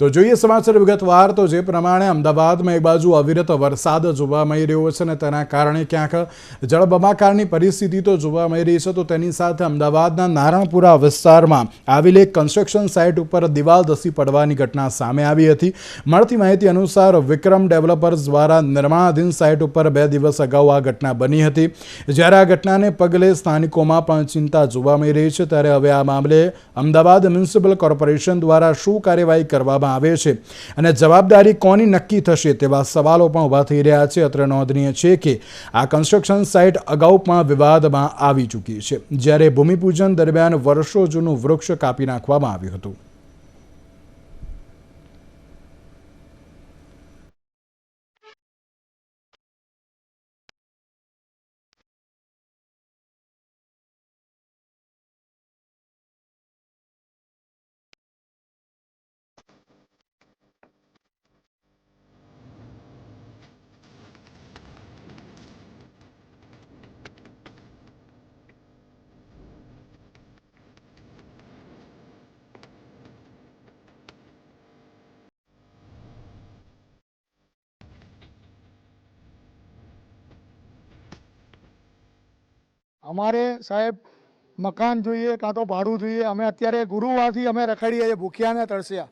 તો જોઈએ સમાચાર વિગતવાર તો જે પ્રમાણે અમદાવાદમાં એક બાજુ અવિરત વરસાદ જોવા મળી રહ્યો છે અને તેના કારણે ક્યાંક જળબંબાકારની પરિસ્થિતિ તો જોવા મળી રહી છે, તો તેની સાથે અમદાવાદના નારણપુરા વિસ્તારમાં આવેલી એક કન્સ્ટ્રક્શન સાઇટ ઉપર દિવાલ ધસી પડવાની ઘટના સામે આવી હતી। મળતી માહિતી અનુસાર વિક્રમ ડેવલપર્સ દ્વારા નિર્માણાધીન સાઇટ ઉપર 2 દિવસ અગાઉ આ ઘટના બની હતી। જ્યારે આ ઘટનાને પગલે સ્થાનિકોમાં પણ ચિંતા જોવા મળી રહી છે, ત્યારે હવે આ મામલે અમદાવાદ મ્યુનિસિપલ કોર્પોરેશન દ્વારા શું કાર્યવાહી કરવામાં આવે છે અને જવાબદારી કોની નક્કી થશે તેવા સવાલો પણ ઊભા થઈ રહ્યા છે। અત્રે નોંધનીય છે કે આ કન્સ્ટ્રક્શન સાઇટ અગાઉ પણ વિવાદમાં આવી ચૂકી છે, જ્યારે ભૂમિપૂજન દરમિયાન વર્ષો જૂનું વૃક્ષ કાપી નાખવામાં આવ્યું હતું। અમારે સાહેબ મકાન જોઈએ કાં તો ભાડું જોઈએ। અમે અત્યારે ગુરુવારથી અમે રખડીએ છીએ, ભૂખ્યા ને તરસ્યા।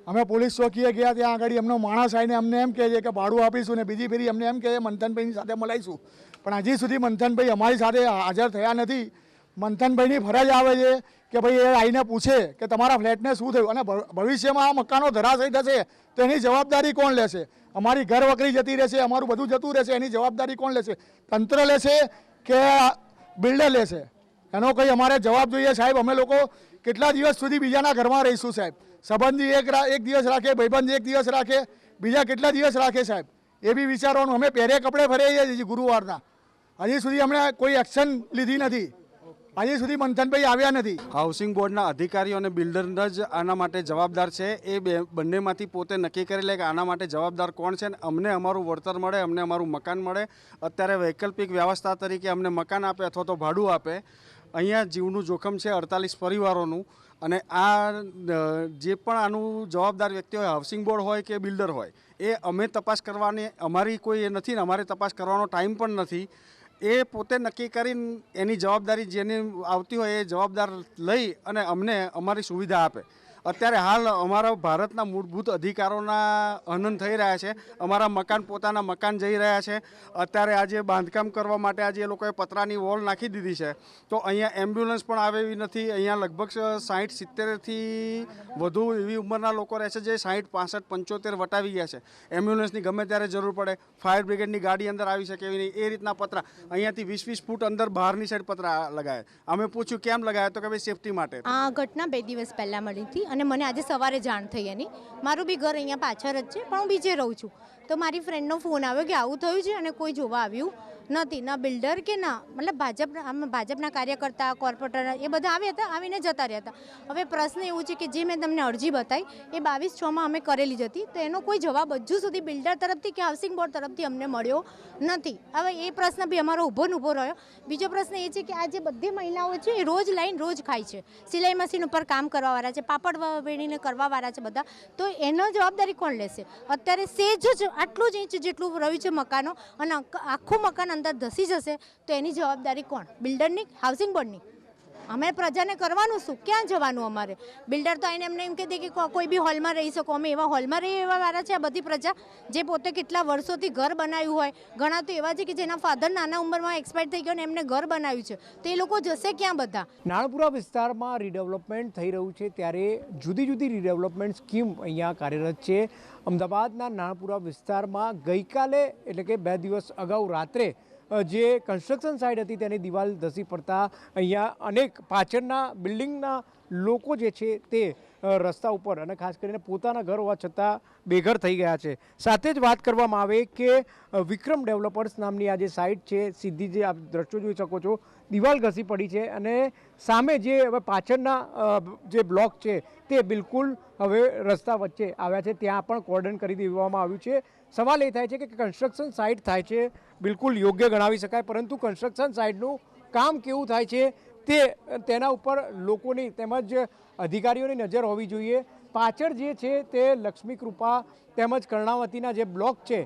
અમે પોલીસ ચોકીએ ગયા, ત્યાં આગળ એમનો માણસ આવીને અમને એમ કહે છે કે ભાડું આપીશું ને બીજી ફેરી અમને એમ કહે છે મંથનભાઈની સાથે મળાઈશું, પણ હજી સુધી મંથનભાઈ અમારી સાથે હાજર થયા નથી। મંથનભાઈની ફરજ આવે છે કે ભાઈ એ આવીને પૂછે કે તમારા ફ્લેટને શું થયું અને ભવિષ્યમાં આ મકાનો ધરાશયી થશે તો એની જવાબદારી કોણ લેશે? અમારી ઘર વકરી જતી રહેશે, અમારું બધું જતું રહેશે, એની જવાબદારી કોણ લેશે? તંત્ર લેશે કે બિલ્ડર લેશે? એનો કંઈ અમારે જવાબ જોઈએ સાહેબ। અમે લોકો કેટલા દિવસ સુધી બીજાના ઘરમાં રહીશું સાહેબ? સંબંધી એક દિવસ રાખે, ભાઈબંધ એક દિવસ રાખે, બીજા કેટલા દિવસ રાખે સાહેબ? એ બી વિચારવાનું। અમે પહેરે કપડે ફરીએ છીએ ગુરુવારના, હજી સુધી અમને કોઈ એક્શન લીધી નથી, હજી સુધી મંથનભાઈ આવ્યા નથી। હાઉસિંગ બોર્ડના અધિકારીઓ અને બિલ્ડર જ આના માટે જવાબદાર છે। એ બંનેમાંથી પોતે નક્કી કરી લે કે આના માટે જવાબદાર કોણ છે, અમને અમારું વળતર મળે, અમને અમારું મકાન મળે। અત્યારે વૈકલ્પિક વ્યવસ્થા તરીકે અમને મકાન આપે અથવા તો ભાડું આપે। અહીંયા જીવનું જોખમ છે 48 પરિવારોનું, અને આ જે પણ આનું જવાબદાર વ્યક્તિ હોય, હાઉસિંગ બોર્ડ હોય કે બિલ્ડર હોય, એ અમે તપાસ કરવાની અમારી કોઈ એ નથી ને અમારે તપાસ કરવાનો ટાઈમ પણ નથી। એ પોતે નક્કી કરીને એની જવાબદારી જેની આવતી હોય એ જવાબદાર લઈ અને અમને અમારી સુવિધા આપે। અત્યારે હાલ અમારા ભારતના મૂળભૂત અધિકારોના હનન થઈ રહ્યા છે। અમારા મકાન પોતાના મકાન જઈ રહ્યા છે। અત્યારે આજે બાંધકામ કરવા માટે આજે એ લોકોએ પતરાની વોલ નાખી દીધી છે, તો અહીંયા એમ્બ્યુલન્સ પણ આવે એવી નથી। અહીંયા લગભગ 60-70થી વધુ એવી ઉંમરના લોકો રહે છે જે 60, 65, 75 વટાવી ગયા છે। એમ્બ્યુલન્સની ગમે ત્યારે જરૂર પડે, ફાયર બ્રિગેડની ગાડી અંદર આવી શકે એવી નહીં, એ રીતના પતરા અહીંયાથી 20-20 ફૂટ અંદર બહારની સાઈડ પતરા લગાવે। અમે પૂછ્યું કેમ લગાવે, તો કે ભાઈ સેફટી માટે। આ ઘટના 2 દિવસ પહેલાં મળી હતી અને મને આજે સવારે જાણ થઈ એની। મારું બી ઘર અહીંયા પાછળ જ છે, પણ હું બીજે રહું છું, તો મારી ફ્રેન્ડનો ફોન આવ્યો કે આવું થયું છે અને કોઈ જોવા આવ્યું નથી, ના બિલ્ડર કે ના મતલબ ભાજપના કાર્યકર્તા, કોર્પોરેટર એ બધા આવ્યા હતા, આવીને જતા રહ્યા હતા। હવે પ્રશ્ન એવું છે કે જે મેં તમને અરજી બતાવી એ 22/6 અમે કરેલી જ હતી, તો એનો કોઈ જવાબ હજુ સુધી બિલ્ડર તરફથી કે હાઉસિંગ બોર્ડ તરફથી અમને મળ્યો નથી। હવે એ પ્રશ્ન બી અમારો ઊભો રહ્યો। બીજો પ્રશ્ન એ છે કે આ જે બધી મહિલાઓ છે એ રોજ લાઈન રોજ ખાય છે, સિલાઈ મશીન ઉપર કામ કરવાવાળા છે, પાપડ વેણીને કરવાવાળા છે બધા, તો એનો જવાબદારી કોણ લેશે? અત્યારે સેજ જ આટલું જ ઇંચ જેટલું રહ્યું છે મકાનો અને આખું મકાન અંદર ધસી જશે તો એની જવાબદારી કોણ? બિલ્ડરની, હાઉસિંગ બોર્ડની? અમે પ્રજાને કરવાનું શું? ક્યાં જવાનું અમારે? બિલ્ડર તો આવીને એમને એમ કહી દે કે કોઈ બી હોલમાં રહી શકો। અમે એવા હોલમાં રહીએ એવા વાળા છે આ બધી પ્રજા જે પોતે કેટલા વર્ષોથી ઘર બનાવ્યું હોય? ઘણા તો એવા છે કે જેના ફાધર નાના ઉંમરમાં એક્સપાયર થઈ ગયો ને એમને ઘર બનાવ્યું છે, તો એ લોકો જશે ક્યાં બધા? નારણપુરા વિસ્તારમાં રીડેવલપમેન્ટ થઈ રહ્યું છે, ત્યારે જુદી જુદી રીડેવલપમેન્ટ સ્કીમ અહીંયા કાર્યરત છે। અમદાવાદના નારણપુરા વિસ્તારમાં ગઈકાલે એટલે કે 2 દિવસ અગાઉ રાત્રે જે કન્સ્ટ્રક્શન સાઇટ હતી તેની દિવાલ ધસી પડતા અહીંયા અનેક પાછળના બિલ્ડિંગના લોકો જે છે તે રસ્તા ઉપર અને ખાસ કરીને પોતાના ઘર હોવા છતાં બેઘર થઈ ગયા છે। સાથે જ વાત કરવામાં આવે કે વિક્રમ ડેવલપર્સ નામની આ જે સાઇટ છે, સીધી જે આપ દ્રશ્યો જોઈ શકો છો, દિવાલ ઘસી પડી છે અને સામે જે હવે પાછળના જે બ્લોક છે તે બિલકુલ હવે રસ્તા વચ્ચે આવ્યા છે, ત્યાં પણ કોર્ડન કરી દેવામાં આવ્યું છે। સવાલ એ થાય છે કે કન્સ્ટ્રક્શન સાઇટ થાય છે બિલકુલ યોગ્ય ગણાવી શકાય, પરંતુ કન્સ્ટ્રક્શન સાઇટનું કામ કેવું થાય છે તેના ઉપર લોકોની તેમજ અધિકારીઓની નજર હોવી જોઈએ। પાછળ જે છે તે લક્ષ્મી કૃપા તેમજ કર્ણાવતીના જે બ્લોક છે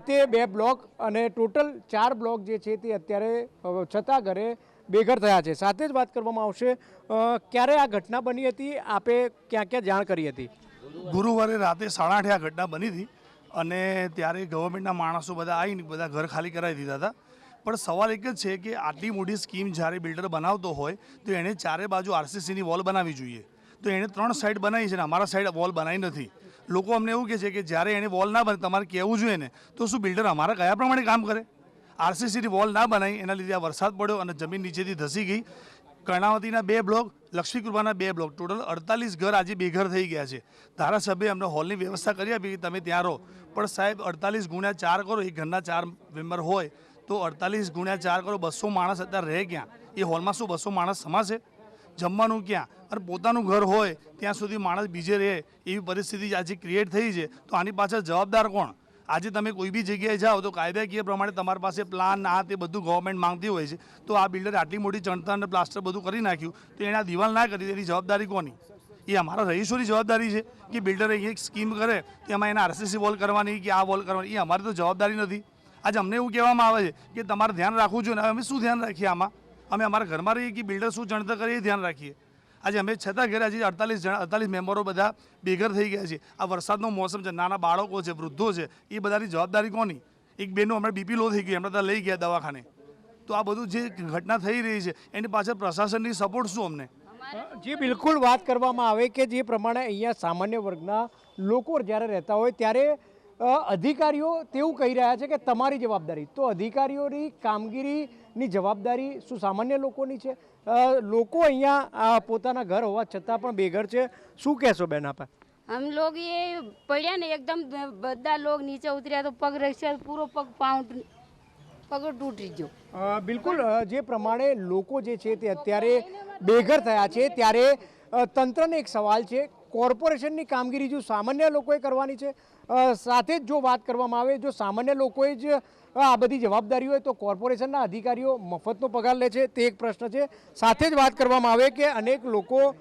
તે 2 બ્લોક અને ટોટલ 4 બ્લોક જે છે તે અત્યારે છતાં ઘરે બેઘર થયા છે. સાથે જ વાત કરવામાં આવશે ક્યારે આ ઘટના બની હતી, આપે ક્યાં ક્યાં જાણ કરી હતી? ગુરુવારે રાતે 8:30 આ ઘટના બની હતી અને ત્યારે ગવર્મેન્ટના માણસો બધા આવીને બધા ઘર ખાલી કરાવી દીધા હતા. પણ સવાલ એક જ છે કે આટલી મોટી સ્કીમ જ્યારે બિલ્ડર બનાવતો હોય તો એણે ચારે બાજુ આરસીસીની વોલ બનાવવી જોઈએ. તો એણે 3 સાઈડ બનાવી છે ને અમારા સાઈડ વોલ બનાવી નથી. લોકો અમને એવું કહે છે કે જ્યારે એણે વોલ ના બને તમારે કહેવું જોઈએ ને, તો શું બિલ્ડર અમારા કયા પ્રમાણે કામ કરે? આરસીસીની વોલ ના બનાવી એના લીધે આ વરસાદ પડ્યો અને જમીન નીચેથી ધસી ગઈ. કર્ણાવતીના 2 બ્લોક, લક્ષ્મીકૃપાના 2 બ્લોક, ટોટલ 48 ઘર આજે બેઘર થઈ ગયા છે. ધારાસભ્યએ અમને હોલની વ્યવસ્થા કરી આપી કે તમે ત્યાં રહો, પણ સાહેબ 48 ગુણ્યા 4 કરો, એક ઘરના 4 મેમ્બર હોય તો 48 ગુણ્યા 4 કરો, 200 માણસ અત્યારે રહે ક્યાં? એ હોલમાં શું 200 માણસ સમાશે? જમવાનું ક્યાં? અને પોતાનું ઘર હોય ત્યાં સુધી માણસ બીજે રહે એવી પરિસ્થિતિ આજે ક્રિએટ થઈ છે. તો આની પાછળ જવાબદાર કોણ? આજે તમે કોઈ બી જગ્યાએ જાઓ તો કાયદાકીય પ્રમાણે તમારી પાસે પ્લાન આ તે બધું ગવર્મેન્ટ માંગતી હોય છે. તો આ બિલ્ડરે આટલી મોટી ચણતર અને પ્લાસ્ટર બધું કરી નાખ્યું તો એને આ દિવાલ ના કરી એની જવાબદારી કોની? એ અમારા રહીશોની જવાબદારી છે કે બિલ્ડરે એક સ્કીમ કરે તો એમાં એને આરસીસી વોલ કરવાની કે આ વોલ કરવાની, એ અમારી તો જવાબદારી નથી. આજે અમને એવું કહેવામાં આવે છે કે તમારે ધ્યાન રાખવું જોઈએ. અમે શું ધ્યાન રાખીએ આમાં? અમે અમારા ઘરમાં રહીએ કે બિલ્ડર શું ચણતર કરે એ ધ્યાન રાખીએ. આજે અમે છતાં ઘરે આજે 48 મેમ્બરો બધા બેઘર થઈ ગયા છે. આ વરસાદનો મોસમ છે, નાના બાળકો છે, વૃદ્ધો છે, એ બધાની જવાબદારી કોની? એક બેનનું હમણાં બીપી લો થઈ ગયું, એમને ત્યાં લઈ ગયા દવાખાને. તો આ બધું જે ઘટના થઈ રહી છે એની પાછળ પ્રશાસનની સપોર્ટ શું અમને? જે બિલકુલ વાત કરવામાં આવે કે જે પ્રમાણે અહીંયા સામાન્ય વર્ગના લોકો જ્યારે રહેતા હોય ત્યારે અધિકારીઓ તેવું કહી રહ્યા છે કે તમારી જવાબદારી. તો અધિકારીઓની કામગીરીની જવાબદારી શું સામાન્ય લોકોની છે? લોકો અહીંયા પોતાના ઘર હોવા છતાં પણ બેઘર છે. શું કહેશો બેન આપા? हम लोग ये पड़ा ने एकदम બધા लोग नीचे उतर्યા તો પગ રસ્યા પૂરો પગ તૂટી ગયો. બિલકુલ જે પ્રમાણે લોકો જે છે તે અત્યારે બેઘર થયા છે ત્યારે તંત્રને એક સવાલ છે, કોર્પોરેશનની કામગીરી જો સામાન્ય લોકોએ કરવાની છે, સાથે જ જો વાત કરવામાં આવે જો સામાન્ય લોકોએ જ આ બધી જવાબદારી હોય તો કોર્પોરેશનના અધિકારીઓ મફતનો પગાર લે છે, તે એક પ્રશ્ન છે. સાથે જ વાત કરવામાં આવે કે અનેક લોકો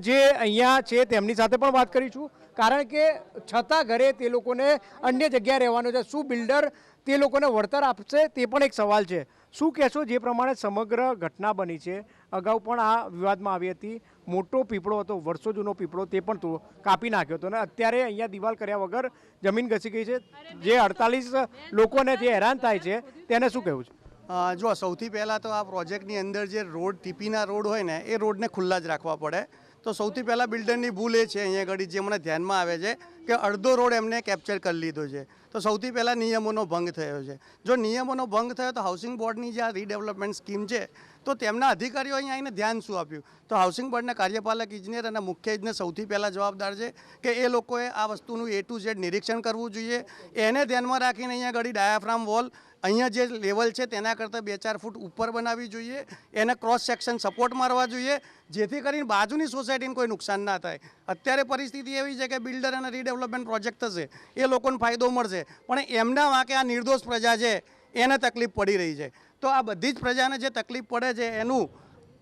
જે અહીંયા છે તેમની સાથે પણ વાત કરીશું, કારણ કે છતાં ઘરે તે લોકોને અન્ય જગ્યાએ રહેવાનું છે. શું બિલ્ડર તે લોકોને વળતર આપશે તે પણ એક સવાલ છે. શું કહેશો જે પ્રમાણે સમગ્ર ઘટના બની છે? અગાઉ પણ આ વિવાદમાં આવી હતી, મોટો પીપળો હતો, વર્ષો જૂનો પીપળો, તે પણ કાપી નાખ્યો હતો અને અત્યારે અહીંયા દિવાલ કર્યા વગર જમીન ઘસી ગઈ છે. જે 48 લોકોને જે હેરાન થાય છે તેને શું કહેવું છે? જો સૌથી પહેલાં તો આ પ્રોજેક્ટની અંદર જે રોડ ટીપીના રોડ હોય ને એ રોડને ખુલ્લા જ રાખવા પડે. તો સૌથી પહેલાં બિલ્ડરની ભૂલ એ છે અહીંયા આગળ જે મને ધ્યાનમાં આવે છે કે અડધો રોડ એમને કેપ્ચર કરી લીધો છે. તો સૌથી પહેલાં નિયમોનો ભંગ થયો છે. જો નિયમોનો ભંગ થયો તો હાઉસિંગ બોર્ડની જે આ રીડેવલપમેન્ટ સ્કીમ છે તો તેમના અધિકારીઓ અહીંયા આવીને ધ્યાન શું આપ્યું? તો હાઉસિંગ બોર્ડના કાર્યપાલક ઇજનેર અને મુખ્ય ઇજનેર સૌથી પહેલાં જવાબદાર છે કે એ લોકોએ આ વસ્તુનું A to Z નિરીક્ષણ કરવું જોઈએ. એને ધ્યાનમાં રાખીને અહીંયા આગળ ડાયાફ્રામ વોલ અહીંયા જે લેવલ છે તેના કરતાં 2-4 ફૂટ ઉપર બનાવવી જોઈએ. એને ક્રોસ સેક્શન સપોર્ટ મારવા જોઈએ જેથી કરીને બાજુની સોસાયટીને કોઈ નુકસાન ના થાય. અત્યારે પરિસ્થિતિ એવી છે કે બિલ્ડર અને રીડેવલપમેન્ટ પ્રોજેક્ટ થશે એ લોકોને ફાયદો મળશે, પણ એમના વાંકે આ નિર્દોષ પ્રજા છે એને તકલીફ પડી રહી છે. તો આ બધી જ પ્રજાને જે તકલીફ પડે છે એનું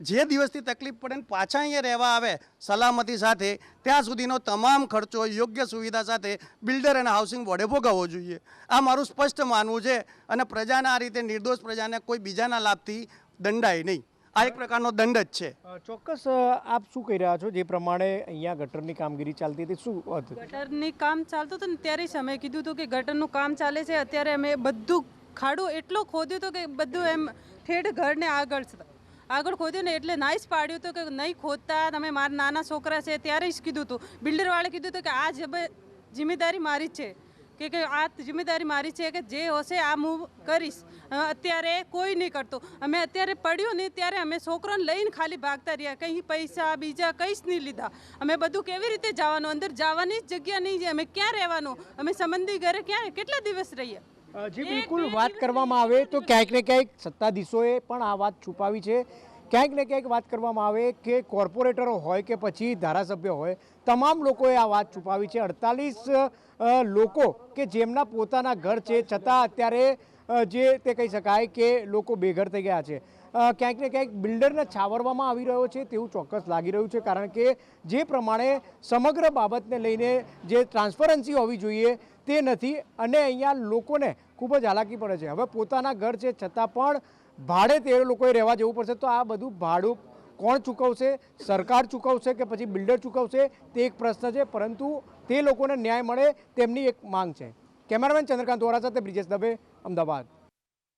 જે દિવસથી તકલીફ પડે ને પાછા અહીંયા રહેવા આવે સલામતી સાથે ત્યાં સુધીનો તમામ ખર્ચો યોગ્ય સુવિધા સાથે બિલ્ડર અને હાઉસિંગ બોર્ડે ભોગવવો જોઈએ. આ મારું સ્પષ્ટ માનવું છે. અને પ્રજાને આ રીતે નિર્દોષ પ્રજાને કોઈ બીજાના લાભથી દંડાય નહીં. આ એક પ્રકારનો દંડ જ છે. ચોક્કસ આપ શું કહી રહ્યા છો? જે પ્રમાણે અહીંયા ગટરની કામગીરી ચાલતી હતી, શું ગટરની કામ ચાલતું હતું ને ત્યારે જ અમે કીધું હતું કે ગટરનું કામ ચાલે છે. અત્યારે અમે બધું ખાડું એટલો ખોદ્યું હતું કે બધું એમ ઠેઠ ઘરને આગળ ખોદ્યું ને એટલે ના જ પાડ્યું હતું કે નહીં ખોદતા, તમે મારા નાના છોકરા છે ત્યારે જ કીધું હતું. બિલ્ડરવાળે કીધું હતું કે આ જિમ્મેદારી મારી જ છે કે આ જિમ્મેદારી મારી છે કે જે હશે આ હું કરીશ. અત્યારે કોઈ નહીં કરતું. અમે અત્યારે પડ્યું નહીં ત્યારે અમે છોકરાને લઈને ખાલી ભાગતા રહ્યા, કંઈ પૈસા બીજા કંઈ જ નહીં લીધા. અમે બધું કેવી રીતે જવાનું? અંદર જવાની જ જગ્યા નહીં. અમે ક્યાં રહેવાનું? અમે સંબંધી ઘરે ક્યાં કેટલા દિવસ રહીએ? જે બિલકુલ વાત કરવામાં આવે તો ક્યાંક ને ક્યાંક સત્તાધીશોએ પણ આ વાત છુપાવી છે. ક્યાંક ને ક્યાંક વાત કરવામાં આવે કે કોર્પોરેટરો હોય કે પછી ધારાસભ્ય હોય, તમામ લોકોએ આ વાત છુપાવી છે. 48 લોકો કે જેમના પોતાના ઘર છે છતાં અત્યારે જે તે કહી શકાય કે લોકો બેઘર થઈ ગયા છે. ક્યાંક ને ક્યાંક બિલ્ડરને છાવરવામાં આવી રહ્યો છે તેવું ચોક્કસ લાગી રહ્યું છે, કારણ કે જે પ્રમાણે સમગ્ર બાબતને લઈને જે ટ્રાન્સપરન્સી હોવી જોઈએ તે નથી અને અહીંયા લોકોને ખૂબ જ હાલાકી પડે છે. હવે પોતાના ઘર છે છતાં પણ ભાડે તે લોકોએ રહેવા જવું પડશે. તો આ બધું ભાડું કોણ ચૂકવશે? સરકાર ચૂકવશે કે પછી બિલ્ડર ચૂકવશે તે એક પ્રશ્ન છે, પરંતુ તે લોકોને ન્યાય મળે તેમની એક માંગ છે. કેમેરામેન ચંદ્રકાંત વોરા સાથે બ્રિજેશ દવે, અમદાવાદ.